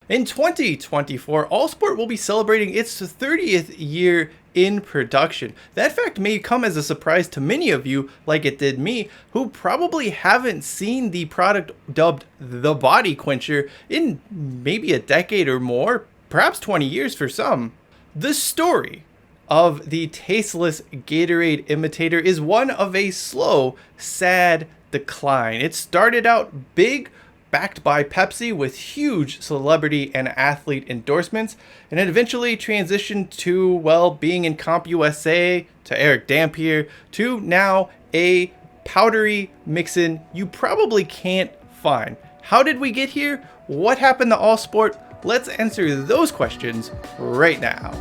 In 2024, Allsport will be celebrating its 30th year in production. That fact may come as a surprise to many of you, like it did me, who probably haven't seen the product dubbed the Body Quencher in maybe a decade or more, perhaps 20 years for some. The story of the tasteless Gatorade imitator is one of a slow, sad decline. It started out big, backed by Pepsi with huge celebrity and athlete endorsements, and it eventually transitioned to, well, being in CompUSA, to Eric Dampier, to now a powdery mix-in you probably can't find. How did we get here? What happened to Allsport? Let's answer those questions right now.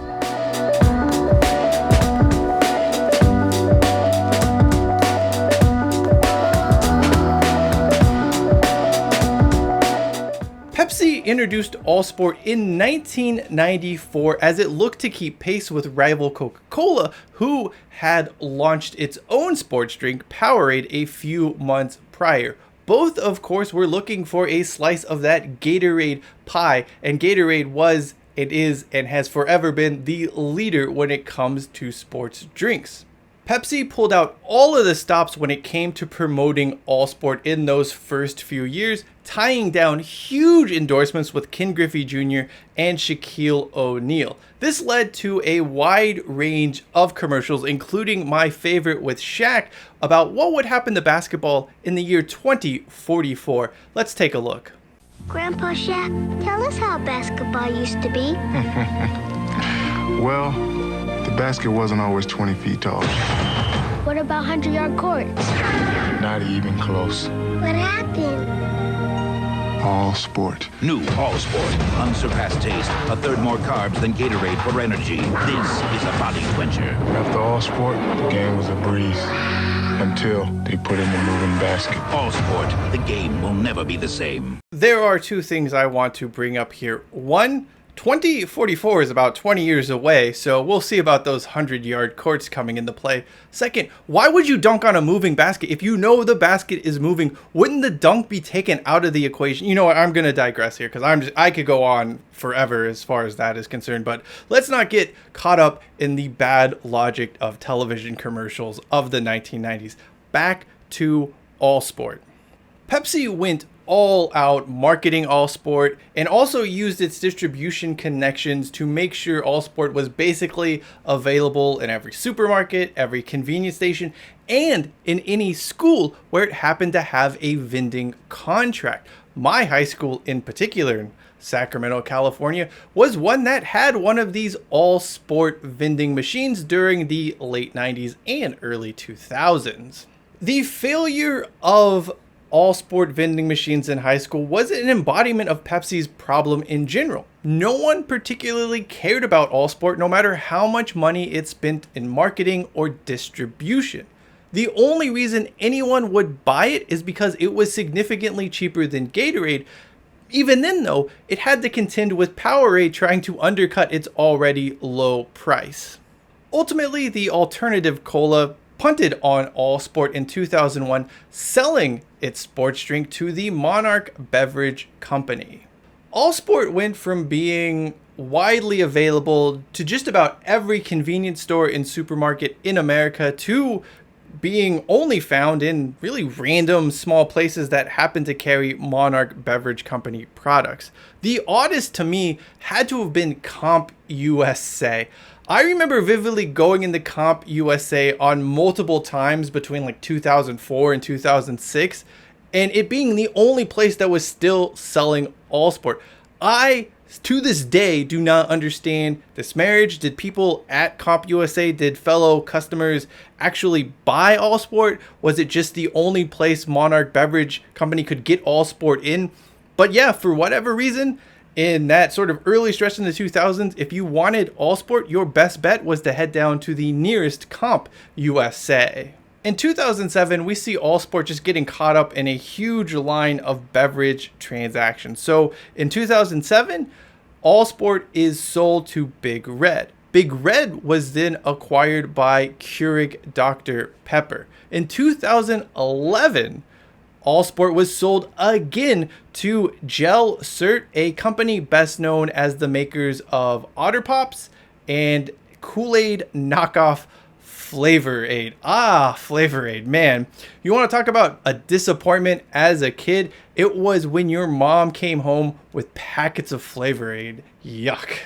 Pepsi introduced Allsport in 1994 as it looked to keep pace with rival Coca-Cola, who had launched its own sports drink, Powerade, a few months prior. Both, of course, were looking for a slice of that Gatorade pie, and Gatorade was, it is, and has forever been the leader when it comes to sports drinks. Pepsi pulled out all of the stops when it came to promoting Allsport in those first few years, tying down huge endorsements with Ken Griffey Jr. and Shaquille O'Neal. This led to a wide range of commercials, including my favorite with Shaq, about what would happen to basketball in the year 2044. Let's take a look. Grandpa Shaq, tell us how basketball used to be. Well, the basket wasn't always 20 feet tall. What about 100-yard courts? Not even close. What happened? Allsport. New Allsport. Unsurpassed taste. A third more carbs than Gatorade for energy. This is a body quencher. After Allsport, the game was a breeze. Until they put in the moving basket. Allsport. The game will never be the same. There are two things I want to bring up here. One, 2044 is about 20 years away, so we'll see about those 100-yard courts coming into play. Second, why would you dunk on a moving basket? If you know the basket is moving, wouldn't the dunk be taken out of the equation? You know what, I'm going to digress here because I could go on forever as far as that is concerned, but let's not get caught up in the bad logic of television commercials of the 1990s. Back to Allsport. Pepsi went all out marketing Allsport and also used its distribution connections to make sure Allsport was basically available in every supermarket, every convenience station, and in any school where it happened to have a vending contract. My high school in particular, in Sacramento, California, was one that had one of these Allsport vending machines during the late 90s and early 2000s. The failure of Allsport vending machines in high school was an embodiment of Pepsi's problem in general. No one particularly cared about Allsport, no matter how much money it spent in marketing or distribution. The only reason anyone would buy it is because it was significantly cheaper than Gatorade. Even then, though, it had to contend with Powerade trying to undercut its already low price. Ultimately, the alternative cola punted on Allsport in 2001, selling its sports drink to the Monarch Beverage Company. Allsport went from being widely available to just about every convenience store and supermarket in America to being only found in really random small places that happen to carry Monarch Beverage Company products. The oddest to me had to have been CompUSA. I remember vividly going into CompUSA on multiple times between like 2004 and 2006, and it being the only place that was still selling Allsport. I, to this day, do not understand this marriage. Did people at CompUSA, did fellow customers actually buy Allsport? Was it just the only place Monarch Beverage Company could get Allsport in? But yeah, for whatever reason, in that sort of early stretch in the 2000s, if you wanted Allsport, your best bet was to head down to the nearest CompUSA. In 2007, we see Allsport just getting caught up in a huge line of beverage transactions. So in 2007, Allsport is sold to Big Red. Big Red was then acquired by Keurig Dr. Pepper. In 2011, All Sport was sold again to Gel Cert, a company best known as the makers of Otter Pops and Kool-Aid knockoff Flavor Aid. Flavor Aid, man. You want to talk about a disappointment as a kid? It was when your mom came home with packets of Flavor Aid. Yuck.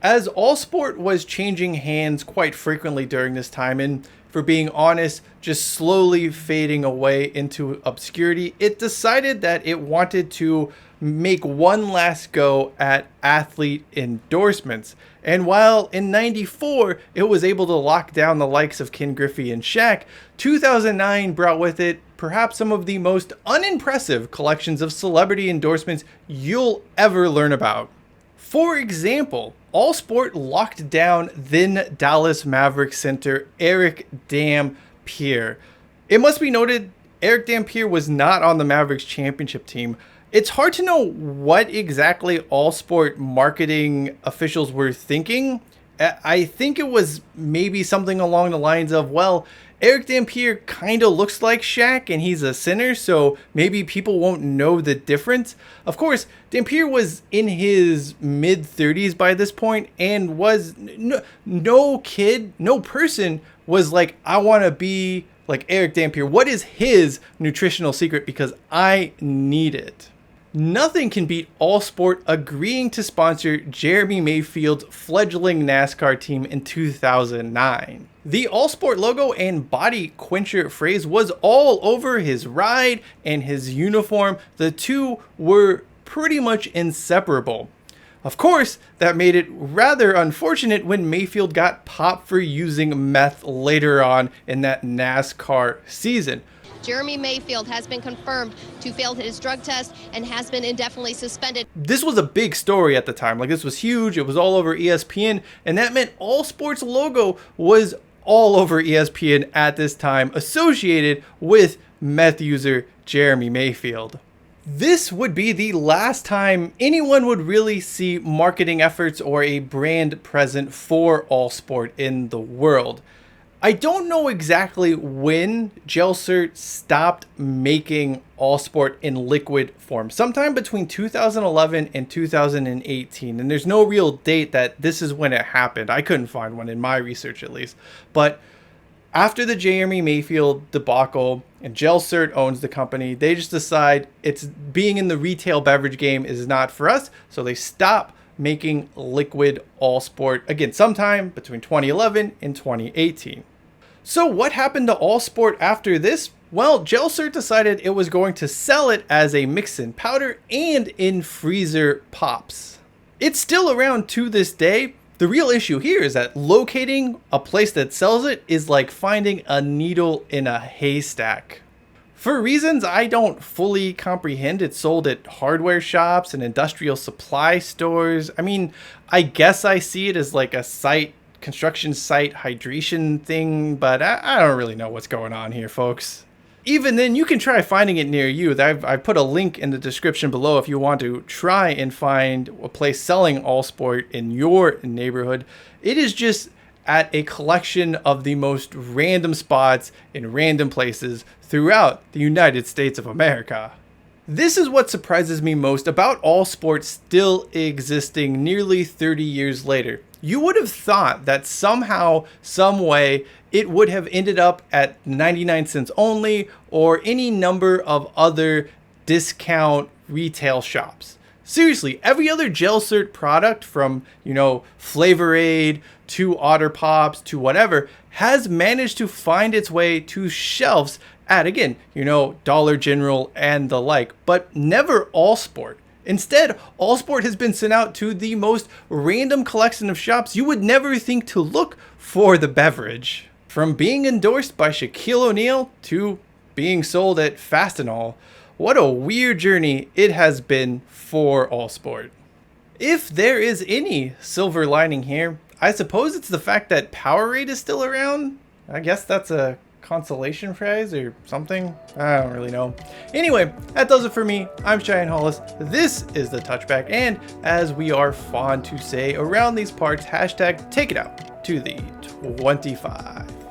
As All Sport was changing hands quite frequently during this time, and for being honest, just slowly fading away into obscurity, it decided that it wanted to make one last go at athlete endorsements. And while in 94 it was able to lock down the likes of Ken Griffey and Shaq, 2009 brought with it perhaps some of the most unimpressive collections of celebrity endorsements you'll ever learn about. For example, All Sport locked down then Dallas Mavericks center Eric Dampier. It must be noted, Eric Dampier was not on the Mavericks championship team. It's hard to know what exactly All Sport marketing officials were thinking. I think it was maybe something along the lines of, well, Eric Dampier kind of looks like Shaq and he's a center, so maybe people won't know the difference. Of course, Dampier was in his mid-30s by this point and was no person was like, I want to be like Eric Dampier. What is his nutritional secret? Because I need it. Nothing can beat All Sport agreeing to sponsor Jeremy Mayfield's fledgling NASCAR team in 2009. The All Sport logo and body quencher phrase was all over his ride and his uniform. The two were pretty much inseparable. Of course, that made it rather unfortunate when Mayfield got popped for using meth later on in that NASCAR season. Jeremy Mayfield has been confirmed to fail his drug test and has been indefinitely suspended. This was a big story at the time. Like, this was huge. It was all over ESPN, and that meant All Sports logo was all over ESPN at this time, associated with meth user Jeremy Mayfield. This would be the last time anyone would really see marketing efforts or a brand present for All Sport in the world. I don't know exactly when Gel Cert stopped making All Sport in liquid form. Sometime between 2011 and 2018. And there's no real date that this is when it happened. I couldn't find one in my research at least. But after the Jeremy Mayfield debacle and Gel Cert owns the company, they just decide it's being in the retail beverage game is not for us. So they stop making liquid All Sport again sometime between 2011 and 2018. So what happened to All Sport after this? Well, Gel Cert decided it was going to sell it as a mix-in powder and in freezer pops. It's still around to this day. The real issue here is that locating a place that sells it is like finding a needle in a haystack. For reasons I don't fully comprehend, it's sold at hardware shops and industrial supply stores. I mean, I guess I see it as like a construction site hydration thing, but I don't really know what's going on here, folks. Even then, you can try finding it near you. I've put a link in the description below if you want to try and find a place selling All Sport in your neighborhood. It is just at a collection of the most random spots in random places throughout the United States of America. This is what surprises me most about All Sport still existing nearly 30 years later. You would have thought that somehow, some way, it would have ended up at 99 cents only or any number of other discount retail shops. Seriously, every other Gel Cert product from, Flavor Aid to Otter Pops to whatever has managed to find its way to shelves at, again, Dollar General and the like, but never All Sport. Instead, All Sport has been sent out to the most random collection of shops you would never think to look for the beverage. From being endorsed by Shaquille O'Neal to being sold at Fastenal. What a weird journey it has been for All Sport. If there is any silver lining here, I suppose it's the fact that Powerade is still around. I guess that's a consolation prize or something. I don't really know. Anyway, that does it for me. I'm Cheyenne Hollis. This is the Touchback, and as we are fond to say around these parts, hashtag take it out to the 25.